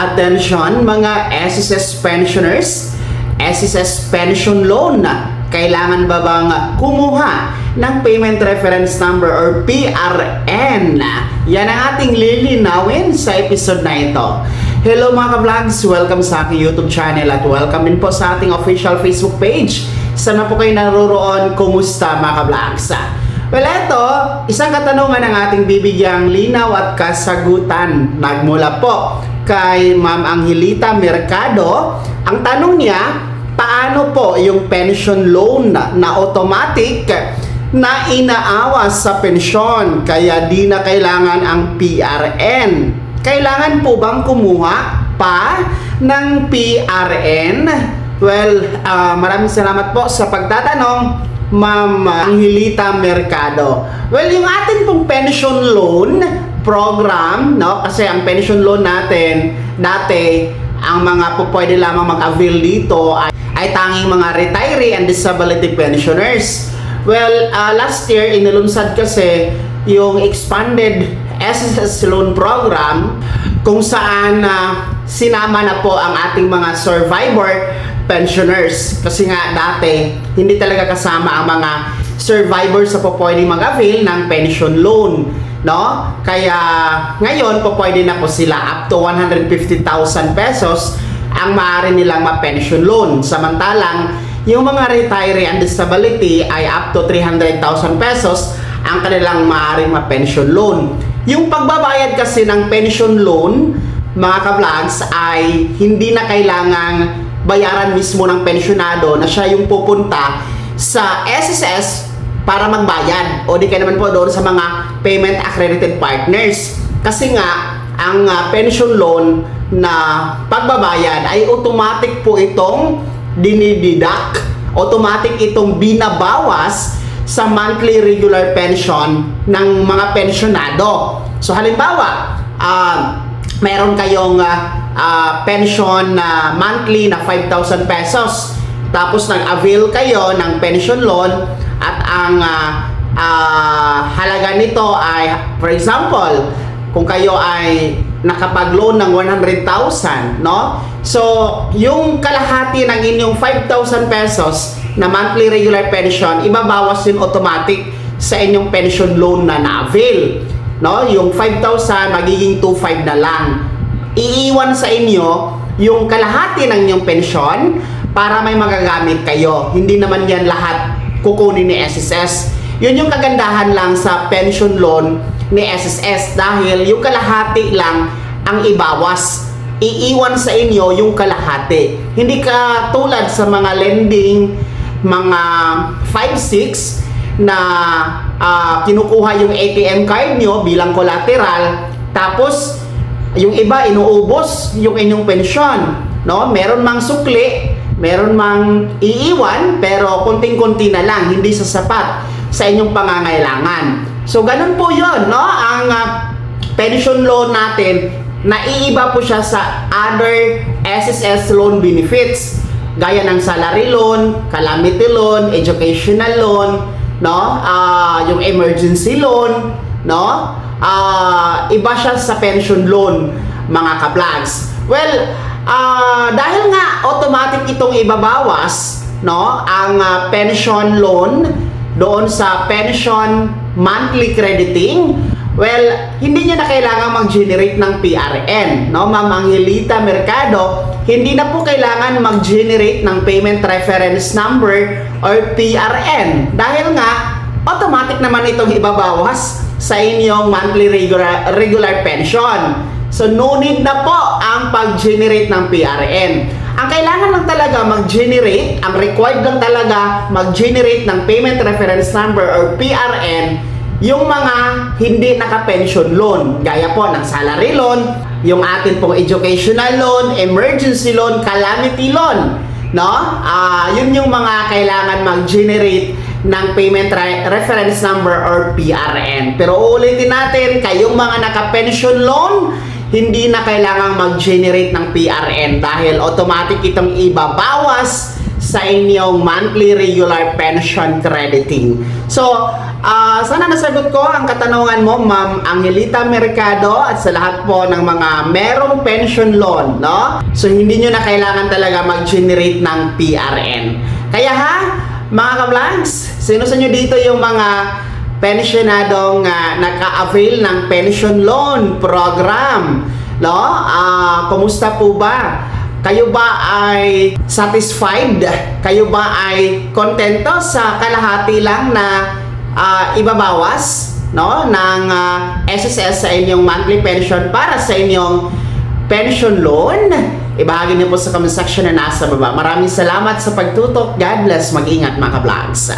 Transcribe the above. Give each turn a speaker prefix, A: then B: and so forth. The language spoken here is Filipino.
A: Attention mga SSS pensioners, SSS pension loan. Kailangan ba bang kumuha ng payment reference number or PRN? Yan ang ating lilinawin sa episode na ito. Hello mga ka-vlogs! Welcome sa aking YouTube channel at welcome din po sa ating official Facebook page. Sana po kayo naroroon. Kumusta mga ka-vlogs? Well, ito, isang katanungan ng ating bibigyang linaw at kasagutan. Nagmula po kay Ma'am Angelita Mercado. Ang tanong niya, paano po yung pension loan na automatic na inaawas sa pensyon kaya di na kailangan ang PRN? Kailangan po bang kumuha pa ng PRN? Well, maraming salamat po sa pagtatanong, Ma'am Angelita Mercado. Well, yung atin pong pension loan program, no? Kasi ang pension loan natin, dati, ang mga po pwede lamang mag-avail dito ay tanging mga retiree and disability pensioners. Well, last year, inilunsad kasi yung expanded SSS loan program kung saan sinama na po ang ating mga survivor pensioners. Kasi nga dati, hindi talaga kasama ang mga survivors sa po pwede mag-avail ng pension loan. No? Kaya ngayon po pwede na po sila up to 150,000 pesos ang maaari nilang ma-pension loan. Samantalang yung mga retiree and disability ay up to 300,000 pesos ang kanilang maaaring ma-pension loan. Yung pagbabayad kasi ng pension loan, mga ka-vlogs, ay hindi na kailangang bayaran mismo ng pensionado na siya yung pupunta sa SSS para magbayad o di kaya naman po doon sa mga payment accredited partners. Kasi nga, ang pension loan na pagbabayad ay automatic po itong dinididak, automatic itong binabawas sa monthly regular pension ng mga pensionado. So halimbawa, meron kayong pension na monthly na 5,000 pesos. Tapos nag-avail kayo ng pension loan at ang halaga nito ay, for example, kung kayo ay nakapag-loan ng 100,000, no? So, yung kalahati ng inyong 5,000 pesos na monthly regular pension, ibabawas yun automatic sa inyong pension loan na na-avail. No? Yung 5,000 magiging 2,500 na lang. Iiwan sa inyo yung kalahati ng inyong pensyon para may magagamit kayo. Hindi naman yan lahat kukunin ni SSS. Yun yung kagandahan lang sa pension loan ni SSS dahil yung kalahati lang ang ibawas. Iiwan sa inyo yung kalahati. Hindi ka tulad sa mga lending, mga 5-6 na kinukuha yung ATM card nyo bilang collateral, tapos yung iba inuubos yung inyong pensyon, no? Meron mang sukli, meron mang iiwan, pero konting-konti na lang, hindi sasapat sa inyong pangangailangan. So ganun po yun, no? Ang pension loan natin, naiiba po siya sa other SSS loan benefits gaya ng salary loan, calamity loan, educational loan, no? Yung emergency loan, no? Iba siya sa pension loan, mga ka-vlogs. Well, dahil nga automatic itong ibabawas, no, ang pension loan doon sa pension monthly crediting, well, hindi niya na kailangan mag-generate ng PRN, no? Ma'am Angelita Mercado, hindi na po kailangan mag-generate ng payment reference number or PRN dahil nga automatic naman itong ibabawas sa inyong monthly regular pension. So no need na po ang pag-generate ng PRN. Ang kailangan lang talaga mag-generate, ang required lang talaga mag-generate ng payment reference number or PRN yung mga hindi naka-pension loan, gaya po ng salary loan, yung atin pong educational loan, emergency loan, calamity loan, no? Yun yung mga kailangan mag-generate ng payment reference number or PRN. Pero uulitin natin, kayong mga naka-pension loan, hindi na kailangang mag-generate ng PRN dahil automatic itong ibabawas sa inyong monthly regular pension crediting. So, sana nasagot ko ang katanungan mo, Ma'am Angelita Mercado, at sa lahat po ng mga merong pension loan, no? So, hindi nyo na kailangan talaga mag-generate ng PRN. Kaya ha, mga ka-vlogs, sino sa nyo dito yung mga pensionadong naka-avail ng pension loan program? No? Kumusta po ba? Kayo ba ay satisfied? Kayo ba ay kontento sa kalahati lang na ibabawas, no, ng SSS sa inyong monthly pension para sa inyong pension loan? Ibahagi niyo po sa comment section na nasa baba. Maraming salamat sa pagtutok. God bless. Mag-ingat mga ka-vlogs.